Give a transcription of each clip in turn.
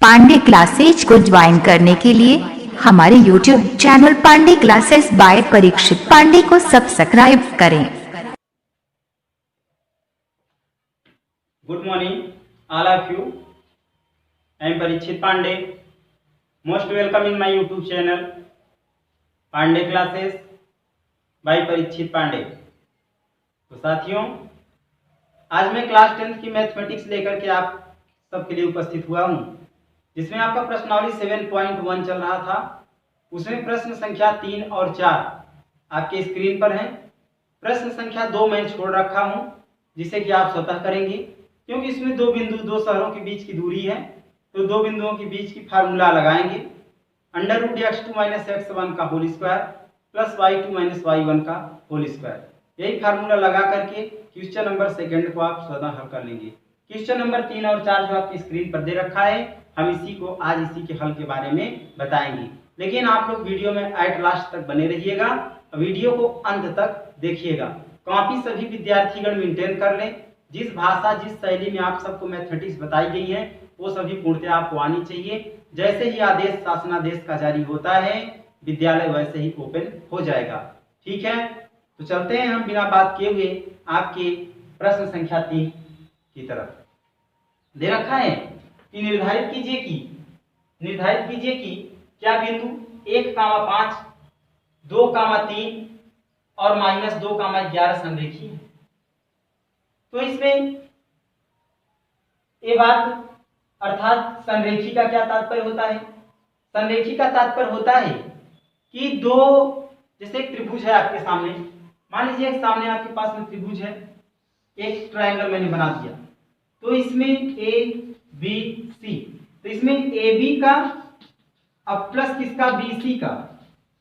Pandey classes को join करने के लिए हमारे YouTube channel Pandey classes by Parikshit Pandey को सब्सक्राइब करें। Good morning, all of you. I am Parikshit Pandey. Most welcome in my YouTube channel, Pandey classes by Parikshit Pandey. तो साथियों, आज मैं क्लास 10th की मैथमेटिक्स लेकर के आप सबके लिए उपस्थित हुआ हूँ, जिसमें आपका प्रश्नावली 7.1 चल रहा था। उसमें प्रश्न संख्या 3 और 4 आपके स्क्रीन पर हैं। प्रश्न संख्या 2 मैं छोड़ रखा हूँ, जिसे कि आप स्वतः करेंगे, क्योंकि इसमें दो बिंदु, दो शहरों के बीच की दूरी है। तो दो बिंदुओं के बीच की फार्मूला लगाएंगे, √x2 - x1 का whole square plus y2 - y1 का होल स्क्वायर। यही फार्मूला लगा करके क्वेश्चन नंबर 2 को आप स्वतः हल कर लेंगे। क्वेश्चन नंबर 3 और 4 जो आपकी स्क्रीन पर दे रखा है, हम इसी को आज इसी के हल के बारे में बताएंगे। लेकिन आप लोग वीडियो में एट लास्ट तक बने रहिएगा, वीडियो को अंत तक देखिएगा। कॉपी सभी विद्यार्थीगण मेंटेन कर लें। जिस भाषा, जिस शैली में आप सबको मैथमेटिक्स बताई गई है, वो सभी पूर्णतः आपको आनी चाहिए। जैसे ही आदेश, शासनादेश का जारी होता है, विद्यालय वैसे ही ओपन हो जाएगा। ठीक है, तो चलते हैं हम बिना बात किए हुए आपके प्रश्न संख्या 3 की तरफ। दे रखा है कि निर्धारित कीजिए कि क्या बिंदु 1,5, 2,3 और -2,11 संरेखी है। तो इसमें ये बात, अर्थात संरेखी का क्या तात्पर्य होता है? संरेखी का तात्पर्य होता है कि दो, जैसे एक त्रिभुज है आपके सामने, मान लीजिए एक सामने आपके पास में त्रिभुज है, एक ट्रायंगल मैंने बना दिया। तो इसमें ए बी सी, तो इसमें ए बी का अब प्लस किसका, बी सी का,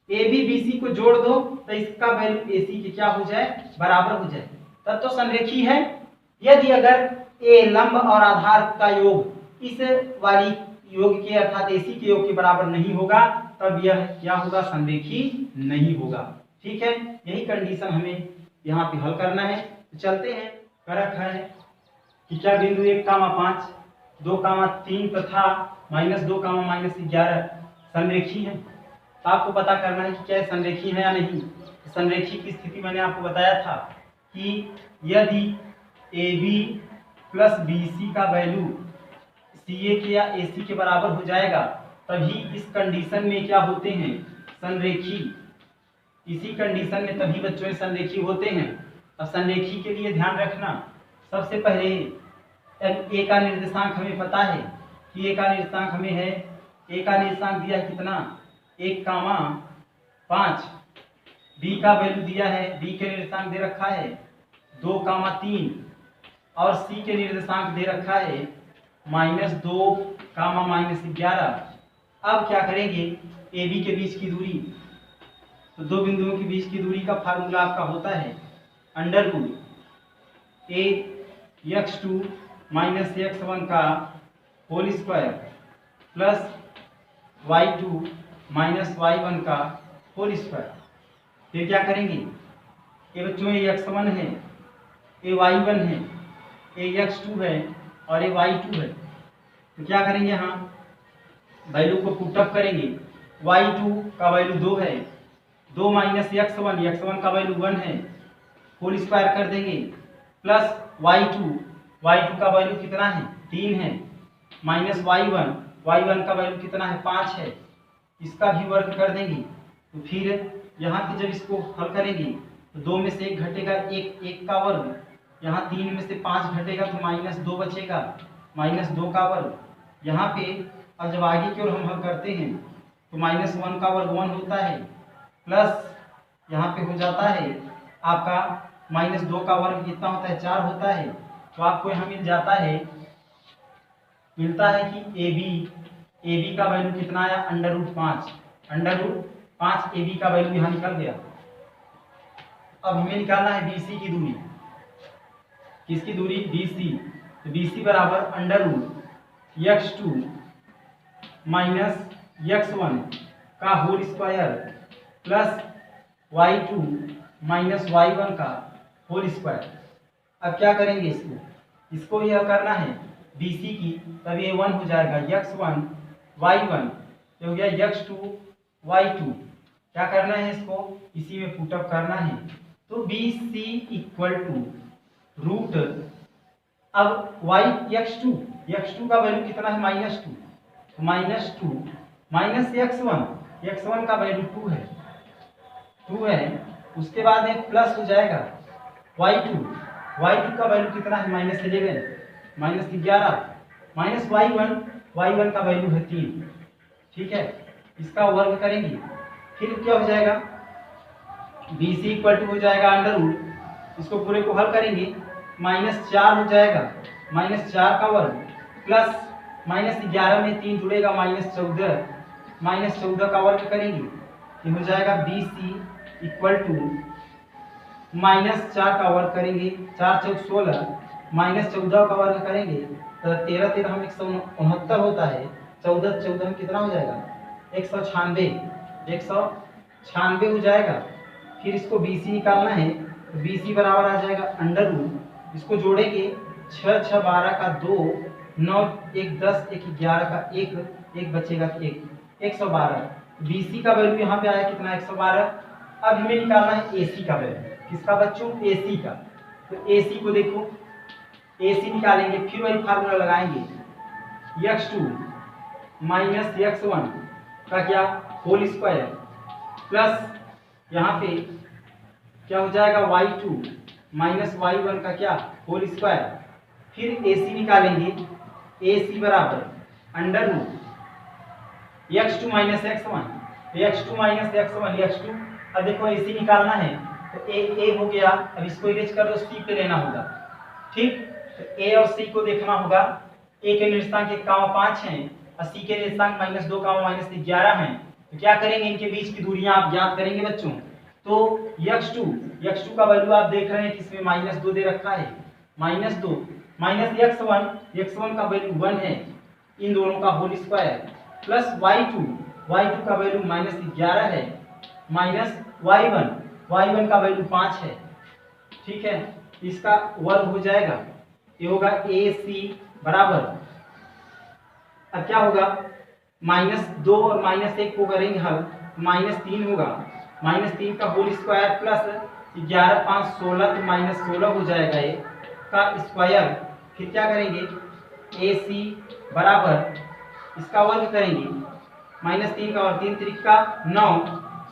ए बी बी सी को जोड़ दो तो इसका वैल्यू ए सी के क्या हो जाए, बराबर हो जाए, तब तो संरेखी है। यदि अगर ए लंब और आधार का योग इस वाली योग के, अर्थात एसी के योग के बराबर नहीं होगा, तब यह क्या होगा, संरेखी नहीं होगा। ठीक है, यही कंडीशन हमें यहाँ पे हल करना है। तो चलते हैं, कर रखा है कि क्या बिंदु 1,5, 2,3 तथा -2, संरेखी है। तो आपको पता करना है कि क्या संरेखी है या नहीं। संरेखी की स्थिति मैंने आपको बताया था कि यदि A B plus B C का वैल्यू सी ए के या ए सी के बराबर हो जाएगा, तभी इस कंडीशन में क्या होते हैं, संरेखी। इसी कंडीशन में तभी बच्चों संरेखी होते हैं। अब संरेखी के लिए ध्यान रखना, सबसे पहले ए का निर्देशांक हमें पता है कि ए का निर्देशांक हमें है, ए का निर्देशांक दिया है कितना, 1,5, बी का वैल्यू दिया है, बी के निर्देशांक दे रखा है 2,3 और सी के निर्देशांक दे रखा है -2, -11। अब क्या करेंगे, ए बी के बीच की दूरी, तो दो बिंदुओं के बीच की दूरी का फार्मूला आपका होता है √ax2 - x1 का whole square plus y2 - y1 का होल स्क्वायर। फिर क्या करेंगे, ये बच्चों ये x1 है, ये y1 है, ये x2 है और ये y2 है। तो क्या करेंगे, यहाँ वैल्यू को पुटअप करेंगे। y2 का वैल्यू 2 है, 2 - x1 का वैल्यू 1 है, होल स्क्वायर कर देंगे, प्लस y2 का वैल्यू कितना है, 3 है, माइनस y1 का वैल्यू कितना है, 5 है, इसका भी वर्ग कर देंगे। तो फिर यहाँ पे जब इसको हल करेंगे तो 2 में से 1 घटेगा, 1 का वर्ग, यहाँ 3 में से 5 घटेगा तो -2 बचेगा, -2 का वर्ग। यहाँ पे अब जब आगे की ओर हम हल करते हैं तो -1 का वर्ग 1 होता है, प्लस यहाँ पे हो जाता है आपका -2 का वर्ग कितना होता है, 4 होता है। तो आपको यहाँ मिलता है कि ए बी का वैल्यू कितना आया, √5 ए बी का वैल्यू यहाँ निकल गया। अब हमें निकालना है बी सी की दूरी। किसकी दूरी, बी सी। तो बी सी बराबर √x2 - x1 का whole square plus y2 - y1 का होल स्क्वायर। अब क्या करेंगे, इसको ये करना है BC की, तब ये 1 हो जाएगा x1 y1, ये हो गया x2 y2। क्या करना है इसको इसी में पुटअप करना है। तो BC इक्वल टू रूट, अब x2 का वैल्यू कितना है -2, -2 माइनस x1 का वैल्यू 2 है, उसके बाद में प्लस हो जाएगा y2 का वैल्यू कितना है -11 -11 माइनस y1 का वैल्यू है 3। ठीक है, इसका वर्ग करेंगे, फिर क्या हो जाएगा BC इक्वल टू हो जाएगा अंडर रूट, इसको पूरे को हल करेंगे -4 हो जाएगा, -4 का वर्ग प्लस -11 में 3 जुड़ेगा -14 का वर्ग करेंगे, ये हो जाएगा BC इक्वल टू -4 का वर्ग करेंगे, 4 चौक 16 -14 का वर्ग करेंगे तो 13 हम 169 होता है, 14 में कितना हो जाएगा 196 हो जाएगा। फिर इसको BC निकालना है तो BC बराबर आ जाएगा अंडर रूट, इसको जोड़ेंगे 6 6 12 का 2, 9 1 10 1 11 का 1 बचेगा 112। BC का वैल्यू यहाँ पे आया कितना 112। अब हमें निकालना है AC का वैल्यू, किसका बच्चों AC का। तो AC को देखो, AC निकालेंगे फिर वही फार्मूला लगाएंगे x2 माइनस x1 का क्या होल स्क्वायर प्लस यहाँ पे क्या हो जाएगा y2 माइनस y1 का क्या होल स्क्वायर। फिर AC निकालेंगे, AC बराबर under root x2 minus x1 x2। अब देखो AC निकालना है तो a हो गया, अब इसको इरेज कर दो, C पे लेना होगा। ठीक, तो A और C को देखना होगा, A के निर्देशांक 1,5 हैं और C के निर्देशांक -2, -11 हैं। तो क्या करेंगे, इनके बीच की दूरियां आप ज्ञात करेंगे बच्चों। तो x2 का वैल्यू आप देख रहे हैं किसमें -2 दे रखा है, -2 माइनस x1 का वैल्यू 1 है, इन दोनों का होल स्क्वायर प्लस y2 का वैल्यू -11 है, माइनस y1 का वैल्यू 5 है। ठीक है, इसका वर्ग हो जाएगा, ये होगा AC बराबर, अब क्या होगा -2 और -1 को करेंगे हल, -3 होगा, -3 का होल स्क्वायर प्लस 11 5 16 तो -16 हो जाएगा ये का स्क्वायर। फिर क्या करेंगे AC बराबर इसका वर्ग करेंगे, -3 का और 3 3 का 9,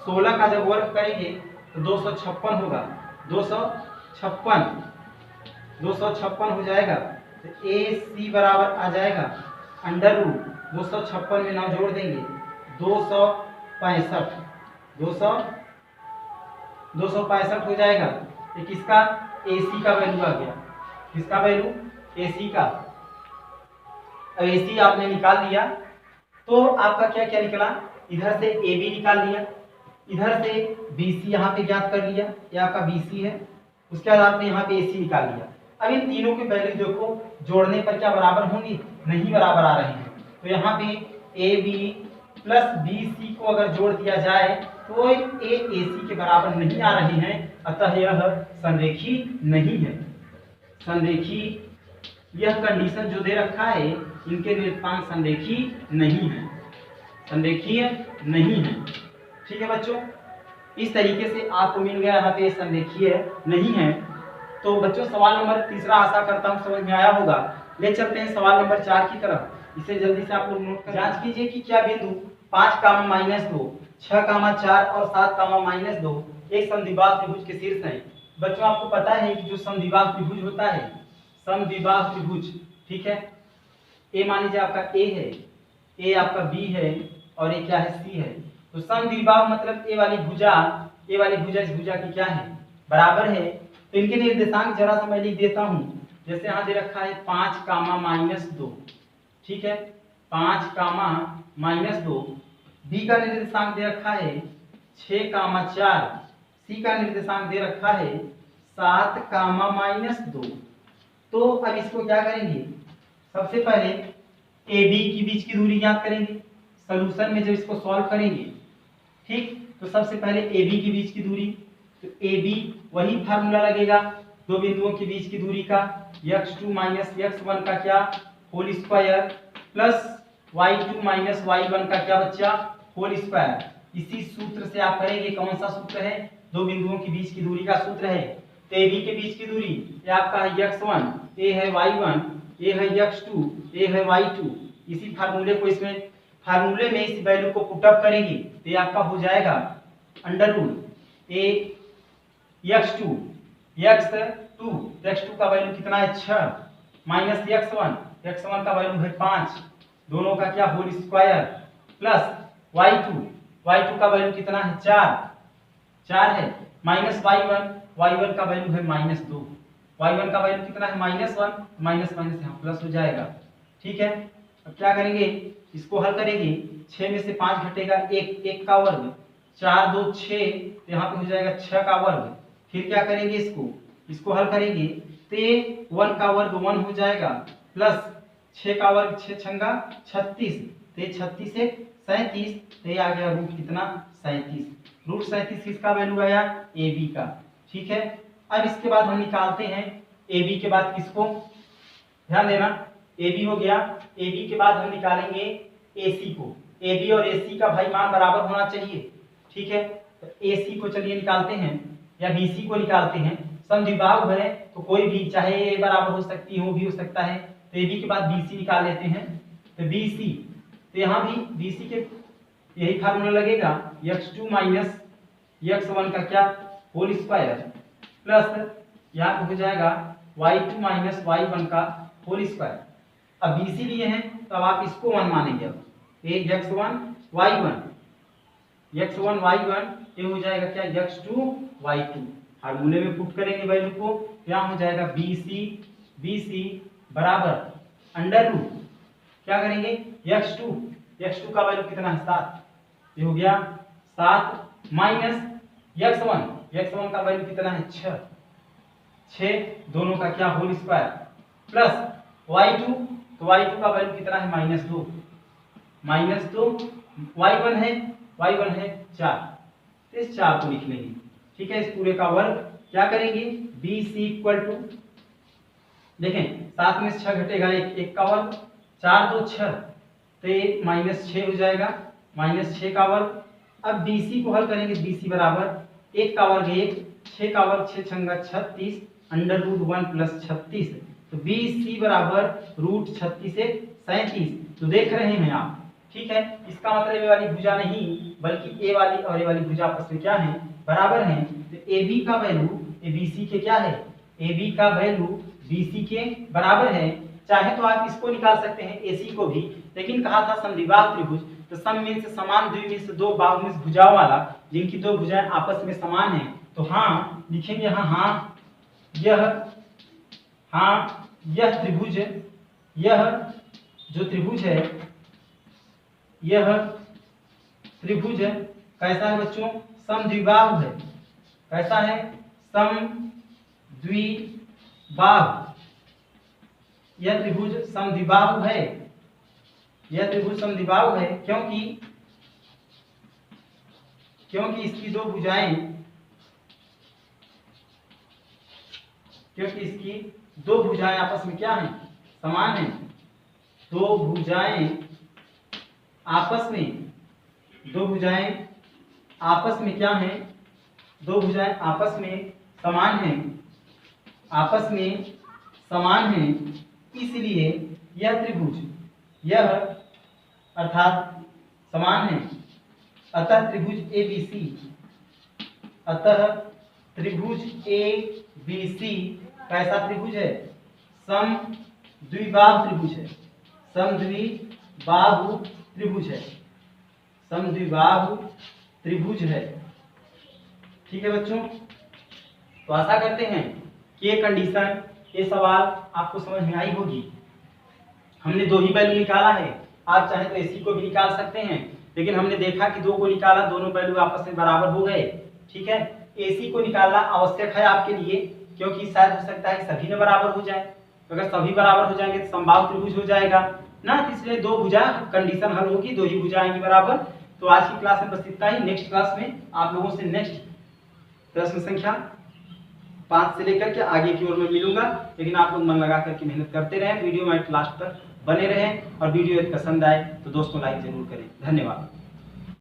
16 का जब वर्ग करेंगे तो 256 होगा, 256 हो जाएगा। तो AC बराबर आ जाएगा अंडर रूट 256 में 9 जोड़ देंगे 265 हो जाएगा। ये किसका AC का वैल्यू आ गया, किसका वैल्यू AC का। अब AC आपने निकाल दिया तो आपका क्या क्या निकला, इधर से AB निकाल लिया, इधर से BC यहाँ पे ज्ञात कर लिया, ये आपका BC है, उसके बाद आपने यहाँ पे AC निकाल लिया। अब इन तीनों के वैल्यू देखो जोड़ने पर क्या बराबर होंगी, नहीं बराबर आ रही हैं। तो यहाँ पे AB प्लस BC को अगर जोड़ दिया जाए तो ये AC के बराबर नहीं आ रही हैं, अतः यह संरेखी नहीं है। संरेखी, यह कंडीशन जो दे रखा है इनके निर्देशांक संरेखी नहीं है, संरेखीय नहीं है। ठीक है बच्चों, इस तरीके से आपको मिल गया यहाँ पे संरेखीय नहीं है। तो बच्चों सवाल नंबर 3 आशा करता हूँ समझ में आया होगा। ले चलते हैं सवाल नंबर 4 की तरफ, इसे जल्दी से आप लोग नोट कर जांच कीजिए कि क्या बिंदु 5, -2, 6, 4 और 7, -2 एक समद्विबाहु त्रिभुज के शीर्ष है। बच्चों आपको पता है कि जो समद्विबाहु त्रिभुज होता है, समद्विबाहु त्रिभुज, ठीक है, ए मान लीजिए आपका A है, A आपका B है और ये क्या है C है। तो समद्विबाहु मतलब ए वाली भुजा इस भुजा की क्या है बराबर है। तो इनके निर्देशांक जरा सा मैं लिख देता हूं, जैसे यहाँ दे रखा है 5, -2, ठीक है, 5, -2। B का निर्देशांक दे रखा है 6, 4। C का निर्देशांक दे रखा है 7, -2। तो अब इसको क्या करेंगे, सबसे पहले AB के बीच की दूरी ज्ञात करेंगे सॉल्यूशन में जब इसको सॉल्व करेंगे। ठीक, तो सबसे पहले AB के बीच की दूरी, तो AB वही फार्मूला लगेगा दो बिंदुओं के बीच की दूरी का, x2 - x1 का क्या whole square plus y2 minus y1 का क्या बच्चा होल स्क्वायर। इसी सूत्र से आप करेंगे, कौन सा सूत्र है, दो बिंदुओं के बीच की दूरी का सूत्र है। तो AB के बीच की दूरी ये आपका है x1, ये है y1, ये है x2, ये है y2। इसी फार्मूले को इसमें फार्मूले में इस वैल्यू को पुटअप करेंगे तो ये आपका हो जाएगा अंडर रूट ए x2 x2 का वैल्यू कितना है 6 माइनस x1 का वैल्यू है 5, दोनों का क्या होल स्क्वायर प्लस y2 का वैल्यू कितना है 4 है माइनस y1 का वैल्यू है -2, y1 का वैल्यू कितना है -1 माइनस यहाँ प्लस हो जाएगा। ठीक है, अब क्या करेंगे, इसको हल करेंगे। 6 में से 5 घटेगा 1 का वर्ग, 4 2 6, तो यहाँ पे हो जाएगा 6 का वर्ग। फिर क्या करेंगे, इसको हल करेंगे तो 1 का वर्ग 1 हो जाएगा प्लस 6 का वर्ग 6 छंगा 36, तो 36 से 37, तो ये आ गया रूट कितना 37। रूट 37 किसका वैल्यू आया, ए बी का। ठीक है, अब इसके बाद हम निकालते हैं ए बी के बाद किसको, ध्यान देना, ए बी हो गया। ए बी के बाद हम निकालेंगे ए सी को। ए बी और ए सी का भाई मान बराबर होना चाहिए। ठीक है, तो ए सी को चलिए निकालते हैं या बी सी को निकालते हैं। समद्विबाहु है तो कोई भी, चाहे ए बराबर हो सकती है, वो भी हो सकता है। तो ए बी के बाद बी सी निकाल लेते हैं। तो बी सी, तो यहाँ भी बी सी के यही फार्मूला लगेगा, x2 माइनस x1 का क्या होल स्क्वायर प्लस यहाँ पे हो जाएगा y2 माइनस y1 का होल स्क्वायर। अब BC लिए हैं तो अब आप इसको 1 मानेंगे। अब ये x1 y1 ये हो जाएगा क्या x2 y2। फार्मूले में पुट करेंगे वैल्यू को, यहाँ हो जाएगा BC बराबर अंडर रूट, क्या करेंगे x2 का वैल्यू कितना है 7, ये हो गया 7 माइनस x1 का वैल्यू कितना है 6, दोनों का क्या होल स्क्वायर प्लस y2, तो y2 का वैल्यू कितना है -2, y1 है 4, तो इस 4 को लिख लेंगे। ठीक है, इस पूरे का वर्ग क्या करेंगे, BC इक्वल टू, देखें 7 में से 6 घटेगा 1 का वर्ग, 4 2 6, तो ये -6 हो जाएगा, -6 का वर्ग। अब BC को हल करेंगे, BC बराबर 1 का वर्ग 1, 6 का वर्ग 6 छंगा 36, अंडर रूट 1 प्लस 36, तो BC बराबर रूट 36 से 37। तो देख रहे हैं आप, ठीक है, इसका मतलब ए वाली भुजा नहीं बल्कि ए वाली और ए वाली भुजा आपस में क्या है, बराबर हैं। तो AB का वैल्यू BC के क्या है, AB का वैल्यू BC के बराबर है। चाहे तो आप इसको निकाल सकते हैं AC को भी, लेकिन कहा था समद्विबाहु त्रिभुज, तो सम मीन्स समान, द्वि मीन्स दो, बाहु मीन्स भुजाओं वाला, जिनकी दो भुजाएं आपस में समान हैं। तो हाँ लिखेंगे, यह त्रिभुज, यह जो त्रिभुज है, यह त्रिभुज कैसा है बच्चों, समद्विबाहु है। कैसा है, समद्विबाहु। यह त्रिभुज समद्विबाहु है, यह त्रिभुज समद्विबाहु है क्योंकि इसकी दो भुजाएं, क्योंकि इसकी दो भुजाएं आपस में क्या हैं, समान हैं। दो भुजाएं आपस में, दो भुजाएं आपस में क्या हैं, दो भुजाएं आपस में समान हैं, आपस में समान हैं, इसलिए यह त्रिभुज, यह अर्थात समान है। अतः त्रिभुज ABC, अतः त्रिभुज ABC कैसा त्रिभुज है, समद्विबाहु त्रिभुज है, समद्विबाहु त्रिभुज है, समद्विबाहु त्रिभुज है। ठीक है बच्चों, तो आशा करते हैं कि ये कंडीशन, ये सवाल आपको समझ में आई होगी। हमने दो ही वैल्यू निकाला है, आप चाहे तो AC को भी निकाल सकते हैं, लेकिन हमने देखा कि दो को निकाला, दोनों वैल्यू आपस में बराबर हो गए। ठीक है, AC को निकालना आवश्यक है आपके लिए, क्योंकि शायद हो सकता है कि सभी में बराबर हो जाए। तो अगर सभी बराबर हो जाएंगे तो समबाहु त्रिभुज हो जाएगा ना, इसलिए दो भुजा कंडीशन हल होगी, दो ही भुजा आएंगी बराबर। तो आज की क्लास में बस इतना ही। नेक्स्ट क्लास में आप लोगों से नेक्स्ट प्रश्न संख्या 5 से लेकर के आगे की ओर में मिलूंगा, लेकिन आप लोग मन लगा करके मेहनत करते रहें। वीडियो में लास्ट तक बने रहें और वीडियो यदि पसंद आए तो दोस्तों लाइक जरूर करें। धन्यवाद।